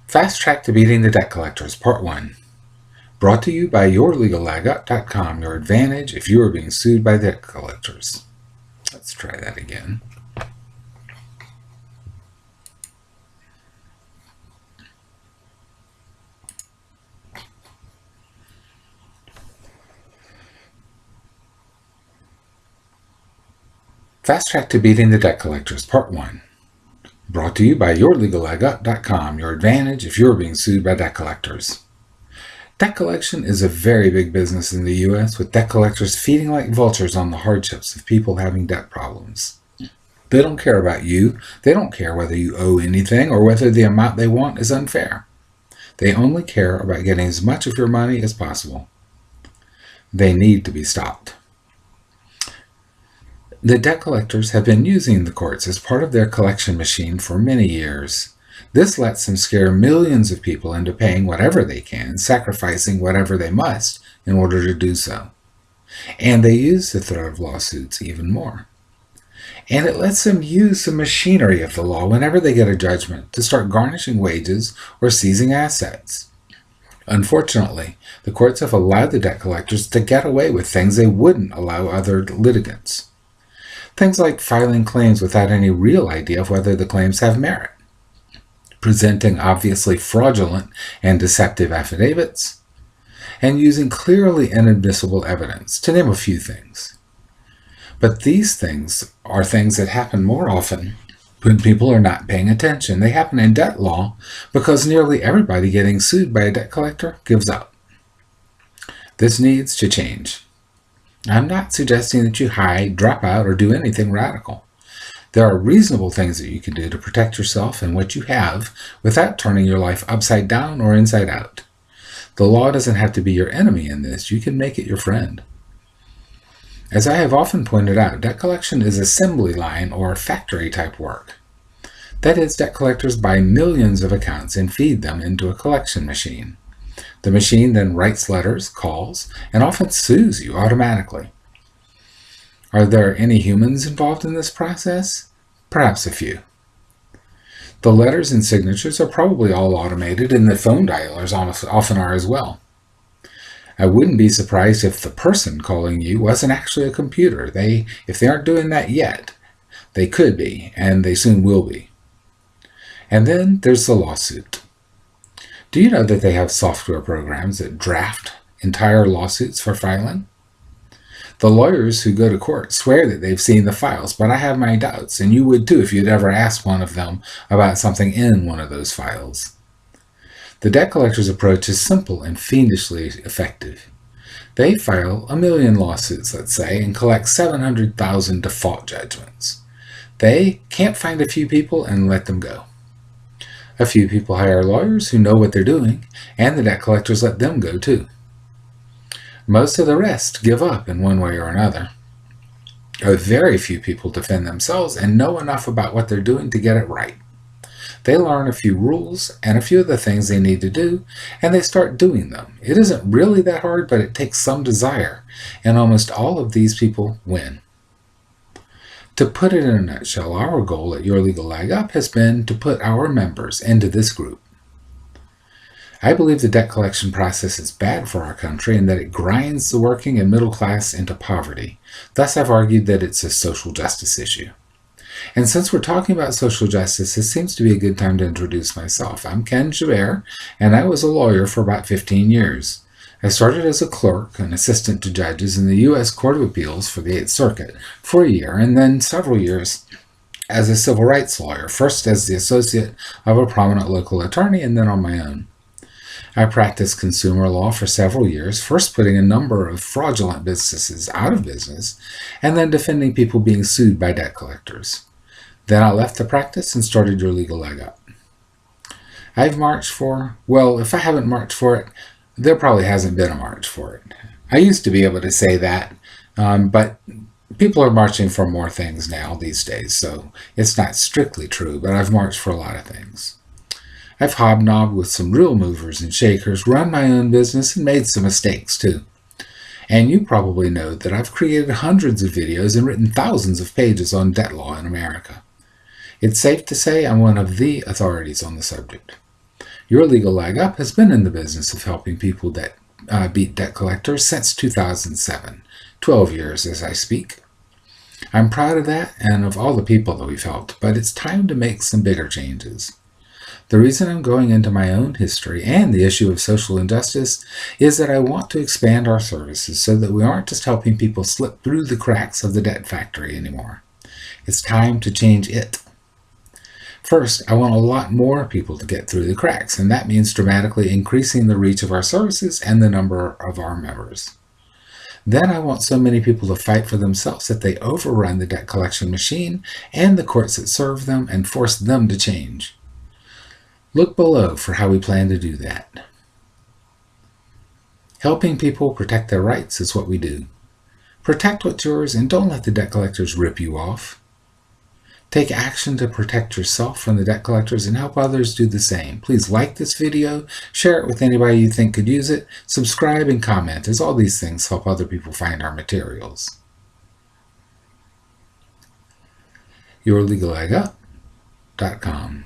Fast Track to Beating the Debt Collectors, Part 1. Brought to you by YourLegalLegUp.com, your advantage if you are being sued by debt collectors. Let's try that again. Fast Track to Beating the Debt Collectors, Part 1. Brought to you by YourLegalLegUp.com, your advantage if you are being sued by debt collectors. Debt collection is a very big business in the U.S., with debt collectors feeding like vultures on the hardships of people having debt problems. They don't care about you. They don't care whether you owe anything or whether the amount they want is unfair. They only care about getting as much of your money as possible. They need to be stopped. The debt collectors have been using the courts as part of their collection machine for many years. This lets them scare millions of people into paying whatever they can, sacrificing whatever they must in order to do so. And they use the threat of lawsuits even more. And it lets them use the machinery of the law whenever they get a judgment to start garnishing wages or seizing assets. Unfortunately, the courts have allowed the debt collectors to get away with things they wouldn't allow other litigants. Things like filing claims without any real idea of whether the claims have merit, presenting obviously fraudulent and deceptive affidavits, and using clearly inadmissible evidence, to name a few things. But these things are things that happen more often when people are not paying attention. They happen in debt law because nearly everybody getting sued by a debt collector gives up. This needs to change. I'm not suggesting that you hide, drop out, or do anything radical. There are reasonable things that you can do to protect yourself and what you have without turning your life upside down or inside out. The law doesn't have to be your enemy in this. You can make it your friend. As I have often pointed out, debt collection is assembly line or factory type work. That is, debt collectors buy millions of accounts and feed them into a collection machine. The machine then writes letters, calls, and often sues you automatically. Are there any humans involved in this process? Perhaps a few. The letters and signatures are probably all automated, and the phone dialers often are as well. I wouldn't be surprised if the person calling you wasn't actually a computer. If they aren't doing that yet, they could be, and they soon will be. And then there's the lawsuit. Do you know that they have software programs that draft entire lawsuits for filing? The lawyers who go to court swear that they've seen the files, but I have my doubts, and you would too if you'd ever asked one of them about something in one of those files. The debt collector's approach is simple and fiendishly effective. They file 1 million lawsuits, let's say, and collect 700,000 default judgments. They can't find a few people and let them go. A few people hire lawyers who know what they're doing, and the debt collectors let them go too. Most of the rest give up in one way or another. A very few people defend themselves and know enough about what they're doing to get it right. They learn a few rules and a few of the things they need to do, and they start doing them. It isn't really that hard, but it takes some desire, and almost all of these people win. To put it in a nutshell, our goal at Your Legal Leg Up has been to put our members into this group. I believe the debt collection process is bad for our country and that it grinds the working and middle class into poverty. Thus, I've argued that it's a social justice issue. And since we're talking about social justice, this seems to be a good time to introduce myself. I'm Ken Chabert, and I was a lawyer for about 15 years. I started as a clerk and assistant to judges in the U.S. Court of Appeals for the 8th Circuit for a year, and then several years as a civil rights lawyer, first as the associate of a prominent local attorney and then on my own. I practiced consumer law for several years, first putting a number of fraudulent businesses out of business, and then defending people being sued by debt collectors. Then I left the practice and started Your Legal Leg Up. I've marched for, well, if I haven't marched for it, there probably hasn't been a march for it. I used to be able to say that, but people are marching for more things now these days, so it's not strictly true, but I've marched for a lot of things. I've hobnobbed with some real movers and shakers, run my own business, and made some mistakes too. And you probably know that I've created hundreds of videos and written thousands of pages on debt law in America. It's safe to say I'm one of the authorities on the subject. Your Legal Leg Up has been in the business of helping people beat debt collectors since 2007, 12 years as I speak. I'm proud of that and of all the people that we've helped, but it's time to make some bigger changes. The reason I'm going into my own history and the issue of social injustice is that I want to expand our services so that we aren't just helping people slip through the cracks of the debt factory anymore. It's time to change it. First, I want a lot more people to get through the cracks, and that means dramatically increasing the reach of our services and the number of our members. Then I want so many people to fight for themselves that they overrun the debt collection machine and the courts that serve them and force them to change. Look below for how we plan to do that. Helping people protect their rights is what we do. Protect what's yours and don't let the debt collectors rip you off. Take action to protect yourself from the debt collectors and help others do the same. Please like this video, share it with anybody you think could use it, subscribe and comment, as all these things help other people find our materials. YourLegalLegUp.com